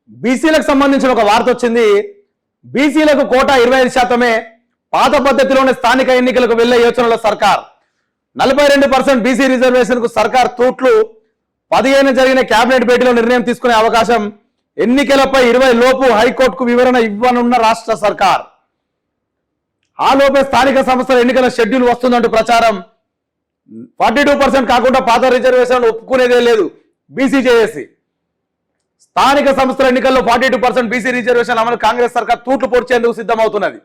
బీసీలకు సంబంధించిన ఒక వార్త వచ్చింది. బీసీలకు కోటా 25%. పాత పద్ధతిలోనే స్థానిక ఎన్నికలకు వెళ్లే యోచనలో సర్కార్. 42% బీసీ రిజర్వేషన్ కు సర్కార్ తూట్లు. 15 జరిగిన కేబినెట్ భేటీలో నిర్ణయం తీసుకునే అవకాశం. ఎన్నికలపై 20 లోపు హైకోర్టుకు వివరణ ఇవ్వనున్న రాష్ట్ర సర్కార్. ఆ లోపే స్థానిక సంస్థల ఎన్నికల షెడ్యూల్ వస్తుందంటూ ప్రచారం. 42% కాకుండా పాత రిజర్వేషన్ ఒప్పుకునేదే లేదు బీసీ జేఏసీ. స్థానిక సంస్థల ఎన్నికల్లో 42% బీసీ రిజర్వేషన్ అమలు కాంగ్రెస్ సర్కార్ తూట్లు పొడిచేందుకు సిద్ధమవుతున్నది.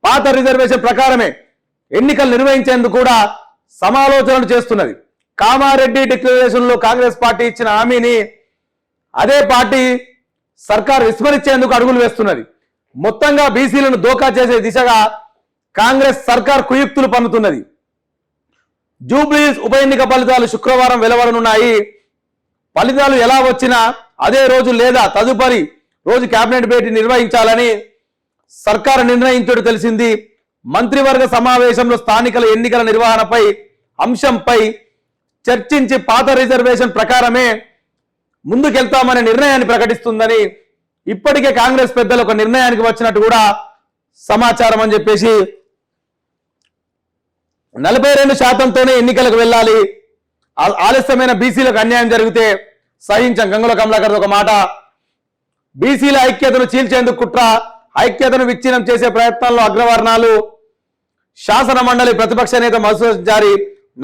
పాత రిజర్వేషన్ ప్రకారమే ఎన్నికలు నిర్వహించేందుకు కూడా సమాలోచనలు చేస్తున్నది. కామారెడ్డి డిక్లరేషన్ లో కాంగ్రెస్ పార్టీ ఇచ్చిన హామీని అదే పార్టీ సర్కార్ విస్మరించేందుకు అడుగులు వేస్తున్నది. మొత్తంగా బీసీలను దోకా చేసే దిశగా కాంగ్రెస్ సర్కార్ కుయుక్తులు పన్నుతున్నది. జూబ్లీస్ ఉప ఎన్నిక ఫలితాలు శుక్రవారం వెలువడనున్నాయి. ఫలితాలు ఎలా వచ్చినా అదే రోజు లేదా తదుపరి రోజు కేబినెట్ భేటీ నిర్వహించాలని సర్కారు నిర్ణయించడం తెలిసింది. మంత్రివర్గ సమావేశంలో స్థానికల ఎన్నికల నిర్వహణపై అంశంపై చర్చించి పాత రిజర్వేషన్ ప్రకారమే ముందుకెళ్తామనే నిర్ణయాన్ని ప్రకటిస్తుందని ఇప్పటికే కాంగ్రెస్ పెద్దలు ఒక నిర్ణయానికి వచ్చినట్టు కూడా సమాచారం అని చెప్పేసి 42%తోనే ఎన్నికలకు వెళ్ళాలి. ఆలస్యమైన బీసీలకు అన్యాయం జరిగితే సహించం. గంగుల కమలాకర్ ఒక మాట. బీసీల ఐక్యతను చీల్చేందుకు కుట్ర, ఐక్యతను విచ్ఛిన్నం చేసే ప్రయత్నాల్లో అగ్రవర్ణాలు. శాసన మండలి ప్రతిపక్ష నేత మసూద్ జారీ.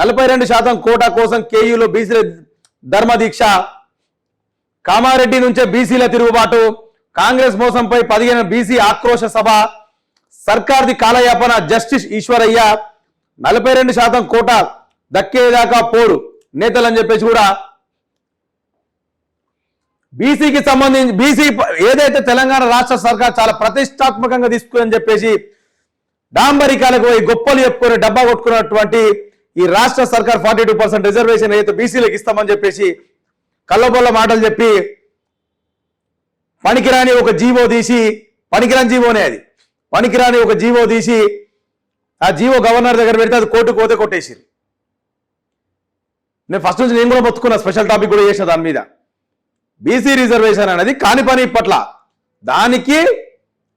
42% కోటా కోసం కేయూలో బీసీల ధర్మదీక్ష. కామారెడ్డి నుంచే బీసీల తిరుగుబాటు. కాంగ్రెస్ మోసంపై 15 బీసీ ఆక్రోశ సభ. సర్కార్ది కాలయాపన. జస్టిస్ ఈశ్వరయ్య. 42% కోటా దక్కేదాకా పోరు నేతలని చెప్పేసి కూడా బీసీకి సంబంధించి బీసీ ఏదైతే తెలంగాణ రాష్ట్ర సర్కార్ చాలా ప్రతిష్టాత్మకంగా తీసుకుందని చెప్పేసి డాంబరికాలకు పోయి గొప్పలు చెప్పుకొని డబ్బా కొట్టుకున్నటువంటి ఈ రాష్ట్ర సర్కార్ 42% రిజర్వేషన్ అయితే బీసీలకు ఇస్తామని చెప్పేసి కల్లబొల్ల మాటలు చెప్పి పనికిరాని ఒక జీవో తీసి, పనికిరాని జీవోనే అది, పనికిరాని ఒక జీవో తీసి ఆ జీవో గవర్నర్ దగ్గర పెడితే అది కోర్టు కోతే కొట్టేసి నేను ఫస్ట్ నుంచి నేను కూడా మొత్తుకున్నా, స్పెషల్ టాపిక్ కూడా చేసిన దాని మీద. బీసీ రిజర్వేషన్ అనేది కాని పని ఇప్పట్ల. దానికి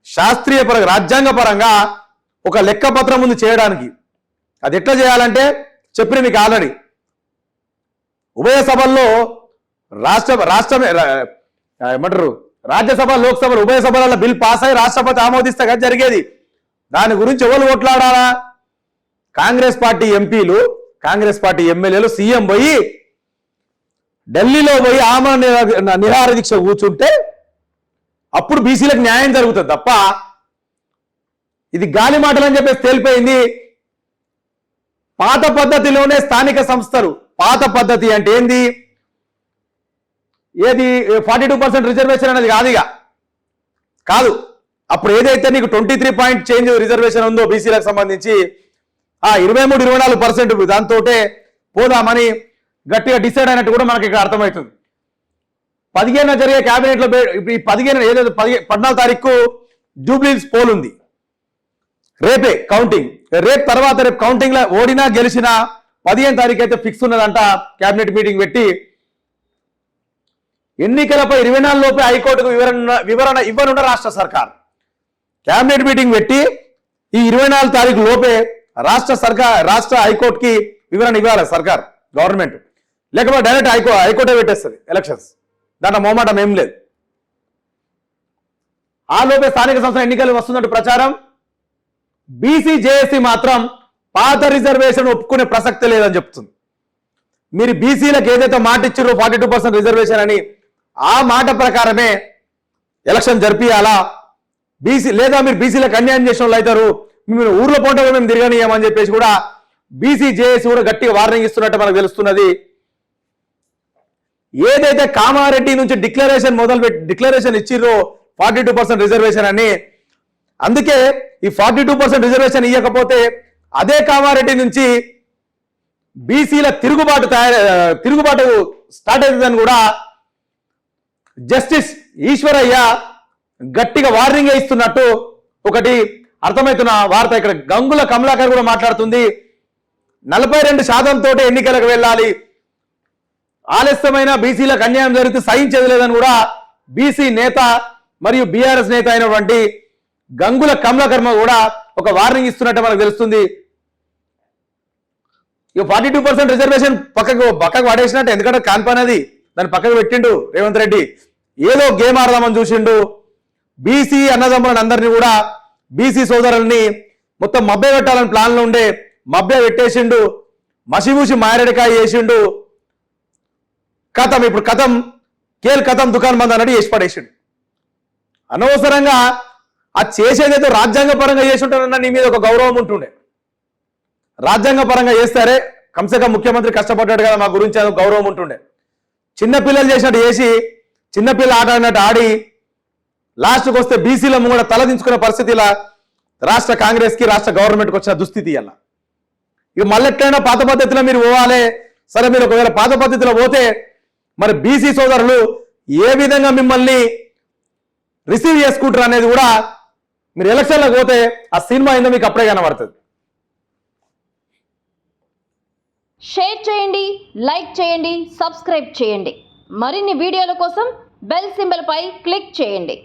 శాస్త్రీయ పరంగా రాజ్యాంగ పరంగా ఒక లెక్క పత్రం ఉంది చేయడానికి. అది ఎట్లా చేయాలంటే చెప్పిన మీకు ఆల్రెడీ ఉభయ సభల్లో ఏమంటారు రాజ్యసభ లోక్సభ ఉభయ సభల బిల్ పాస్ అయి రాష్ట్రపతి ఆమోదిస్తే కదా జరిగేది. దాని గురించి ఎవరు ఓట్లాడాలా? కాంగ్రెస్ పార్టీ ఎంపీలు, కాంగ్రెస్ పార్టీ ఎమ్మెల్యేలు, సీఎం పోయి ఢిల్లీలో పోయి ఆమరణ నిరాహార దీక్ష కూర్చుంటే అప్పుడు బీసీలకు న్యాయం జరుగుతుంది తప్ప ఇది గాలి మాటలు అని చెప్పేసి తేలిపోయింది. పాత పద్ధతిలోనే స్థానిక సంస్థలు. పాత పద్ధతి అంటే ఏంది? ఏది 42% రిజర్వేషన్ అనేది కాదుగా కాదు. అప్పుడు ఏదైతే నీకు 23 పాయింట్ చేంజ్ రిజర్వేషన్ ఉందో బీసీలకు సంబంధించి ఆ 23-24% దాంతో పోదామని గట్టిగా డిసైడ్ అయినట్టు కూడా మనకి ఇక్కడ అర్థమవుతుంది. 15 జరిగే కేబినెట్ లో ఈ 15 ఏదైతే 14వ తారీఖు జూబ్లీస్ పోల్ ఉంది. రేపే కౌంటింగ్. రేపు తర్వాత రేపు కౌంటింగ్ లో ఓడినా గెలిచినా 15 తారీఖు అయితే ఫిక్స్ ఉన్నదంట. కేబినెట్ మీటింగ్ పెట్టి ఎన్నికలపై 24 లోపే హైకోర్టుకు వివరణ ఇవ్వనున్న రాష్ట్ర సర్కార్. కేబినెట్ మీటింగ్ పెట్టి ఈ 24 తారీఖు లోపే రాష్ట్ర హైకోర్టుకి వివరణ ఇవ్వాలి సర్కార్, గవర్నమెంట్. లేకపోతే డైరెక్ట్ హైకోర్టే పెట్టేస్తుంది ఎలక్షన్స్. దాంట్లో మొహమాటం ఏం లేదు. ఆ లోపే స్థానిక సంస్థల ఎన్నికలు వస్తున్నట్టు ప్రచారం. బీసీ జేఏసీ మాత్రం పాత రిజర్వేషన్ ఒప్పుకునే ప్రసక్తి లేదని చెప్తుంది. మీరు బీసీలకు ఏదైతే మాట ఇచ్చారో 42% రిజర్వేషన్ అని, ఆ మాట ప్రకారమే ఎలక్షన్ జరిపియాలా. బీసీ లేదా మీరు బీసీలకు అన్యాయం చేసిన వాళ్ళు అవుతారు, మేము ఊర్లో పోటీ మేము తిరగనీయమని చెప్పేసి కూడా బీసీ జేఏసీ కూడా గట్టిగా వార్నింగ్ ఇస్తున్నట్టు మనకు తెలుస్తున్నది. ఏదైతే కామారెడ్డి నుంచి డిక్లరేషన్ ఇచ్చిర్రో 42% రిజర్వేషన్ అని, అందుకే ఈ 42% రిజర్వేషన్ ఇవ్వకపోతే అదే కామారెడ్డి నుంచి బీసీల తిరుగుబాటు స్టార్ట్ అవుతుందని కూడా జస్టిస్ ఈశ్వరయ్య గట్టిగా వార్నింగ్ ఇస్తున్నట్టు ఒకటి అర్థమవుతున్న వార్త. ఇక్కడ గంగుల కమలాకర్ కూడా మాట్లాడుతుంది. 42% ఎన్నికలకు వెళ్ళాలి, ఆలస్యమైన బీసీలకు అన్యాయం జరిగితే సహించేది లేదని కూడా బీసీ నేత మరియు బీఆర్ఎస్ నేత అయినటువంటి గంగుల కమలాకర్మ కూడా ఒక వార్నింగ్ ఇస్తున్నట్టు మనకు తెలుస్తుంది. ఇక 42% రిజర్వేషన్ పక్కకు పడేసినట్టు, ఎందుకంటే కాన్పనది దాన్ని పక్కకు పెట్టిండు రేవంత్ రెడ్డి. ఏదో గేమ్ ఆడదామని చూసిండు. బీసీ అన్నదమ్ములను అందరినీ కూడా, బీసీ సోదరుల్ని మొత్తం మభ్య పెట్టాలని ప్లాన్లో ఉండే మభ్య పెట్టేసిండు. మసిమూసి మారేడుకాయ చేసిండు. కథం ఇప్పుడు కథం కేల్ కథం దుకాణం బంద్ అన్నట్టు చేసి పడేసిండు. అనవసరంగా ఆ చేసేదేదో రాజ్యాంగ పరంగా చేసి ఉంటారన్న నీ మీద ఒక గౌరవం ఉంటుండే. రాజ్యాంగ పరంగా చేస్తారే కంసక ముఖ్యమంత్రి కష్టపడ్డాడు కదా, మా గురించి అది గౌరవం ఉంటుండే. చిన్నపిల్లలు చేసినట్టు చేసి, చిన్నపిల్ల ఆట ఆడినట్టు ఆడి లాస్ట్కి వస్తే బీసీల కూడా తలదించుకునే పరిస్థితిలా రాష్ట్ర కాంగ్రెస్కి రాష్ట్ర గవర్నమెంట్కి వచ్చిన దుస్థితి అలా. ఇక మళ్ళీ ఎట్లయినా పాత పద్ధతిలో మీరు పోవాలి. సరే, మీరు ఒకవేళ పాత పద్ధతిలో పోతే మరి బీసీ సోదరులు ఏ విధంగా మిమ్మల్ని రిసీవ్ చేసుకుంటారు అనేది కూడా మీరు ఎలక్షన్లకు పోతే ఆ సినిమా ఏందో మీకు అప్పుడే కనబడుతుంది. షేర్ చేయండి, లైక్ చేయండి, సబ్స్క్రైబ్ చేయండి. మరిన్ని వీడియోల కోసం బెల్ సింబల్ పై క్లిక్ చేయండి.